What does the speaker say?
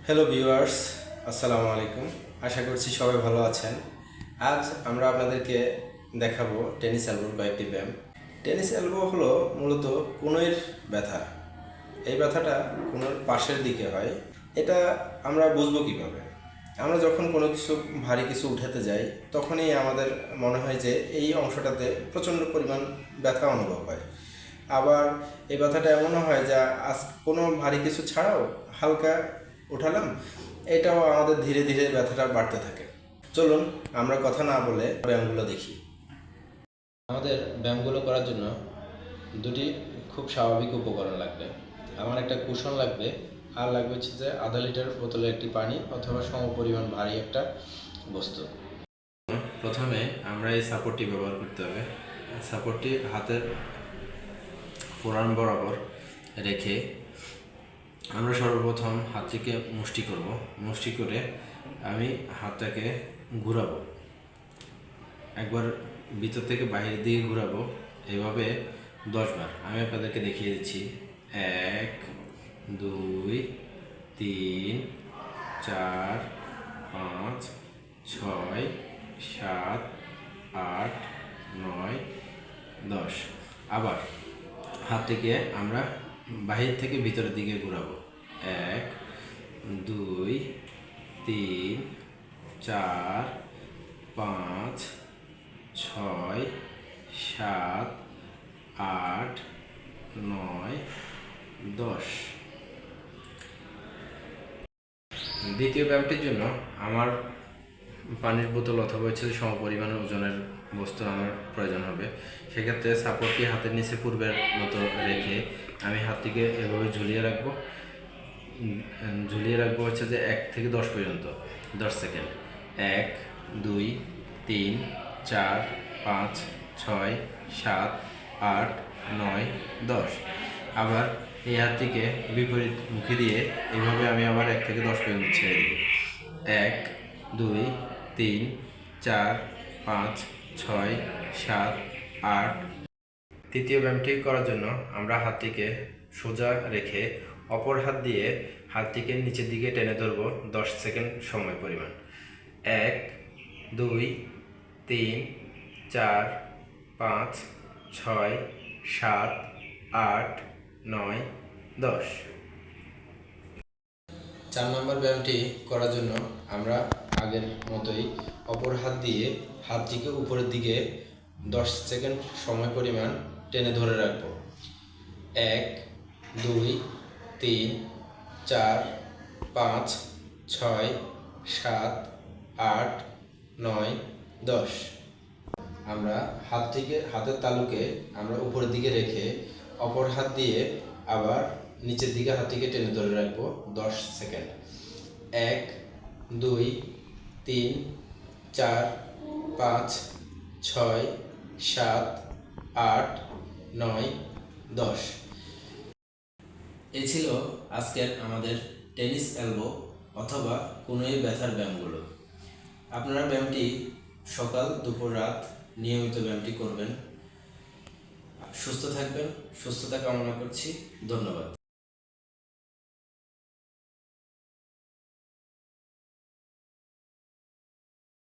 Hello viewers, আসসালামু আলাইকুম। আশা করছি সবাই ভালো আছেন। আজ আমরা আপনাদেরকে দেখাবো টেনিস এলবোর কয়েকটি ব্যায়াম। টেনিস এলবো হলো মূলত কনুইয়ের ব্যথা। এই ব্যথাটা কনুইর পাশের দিকে হয়। এটা আমরা বুঝবো কীভাবে? আমরা যখন কোনো কিছু ভারী কিছু উঠাতে যাই তখনই আমাদের মনে হয় যে এই অংশটাতে প্রচণ্ড পরিমাণ ব্যথা অনুভব হয়। আবার এই ব্যথাটা এমনও হয় যে কোনো ভারী কিছু ছাড়াও হালকা উঠালাম, এটাও আমাদের ধীরে ধীরে ব্যথাটা বাড়তে থাকে। চলুন আমরা কথা না বলে ব্যায়ামগুলো দেখি। আমাদের ব্যায়ামগুলো করার জন্য দুটি খুব স্বাভাবিক উপকরণ লাগবে। আমার একটা কুশন লাগবে, আর লাগবে হচ্ছে যে আধা লিটার বোতলে একটি পানি অথবা সমপরিমাণ ভারী একটা বস্তু। প্রথমে আমরা এই সাপোর্টটি ব্যবহার করতে হবে। সাপোর্টটি হাতের ফোরআর্ম বরাবর রেখে আমরা সর্বপ্রথম হাতটিকে মুষ্টি করব। মুষ্টি করে আমি হাতটাকে ঘুরাবো, একবার ভিতর থেকে বাইরের দিকে ঘুরাবো, এভাবে 10 বার। আমি আপনাদেরকে দেখিয়ে দিচ্ছি। 1 2 3 4 5 6 7 8 9 10। আবার হাতটিকে আমরা বাহির থেকে ভিতরের দিকে ঘোরাবো। 1 2 3 4 5 6 7 8 9 10। দ্বিতীয় ব্যায়ামটির জন্য আমার পানির বোতল অথবা হচ্ছে সমপরিমাণের ওজনের বস্তু আমার প্রয়োজন হবে। সেক্ষেত্রে সাপোর্টটি হাতের নিচে পূর্বের মতো রেখে আমি হাতটিকে এভাবে ঝুলিয়ে রাখবো হচ্ছে যে 1 থেকে 10 পর্যন্ত, 10 সেকেন্ড। 1 2 3 4 5 6 7 8 9 10। আবার এই হাতটিকে বিপরীত মুখে দিয়ে এইভাবে আমি আবার 1 থেকে 10 পর্যন্ত ছেড়ে দিব। 1 2 3 4 5 6 7 8। তৃতীয় ব্যায়ামটি করার জন্য আমরা হাতটিকে সোজা রেখে অপর হাত দিয়ে হাতটিকে নিচের দিকে টেনে ধরবো 10 সেকেন্ড সময় পরিমাণ। 1 2 3 4 5 6 7 8 9 10। 4 নম্বর ব্যায়ামটি করার জন্য আমরা আগের মতোই অপর হাত দিয়ে হাতটিকে উপরের দিকে 10 সেকেন্ড সময় পরিমাণ টেনে ধরে রাখব। 1 2 3 4 5 6 7 8 9 10। আমরা হাতের তালুকে আমরা উপরের দিকে রেখে অপর হাত দিয়ে আবার নিচের দিকে হাতটিকে টেনে ধরে রাখবো 10 সেকেন্ড। 1 2 3 4 5 6 7 8 9 10। এই ছিল আজকের আমাদের টেনিস এলবো অথবা কনুইয়ের ব্যথার ব্যায়ামগুলো। আপনারা ব্যায়ামটি সকাল দুপুর রাত নিয়মিত ব্যায়ামটি করবেন। সুস্থ থাকবেন, সুস্থতা কামনা করছি। ধন্যবাদ।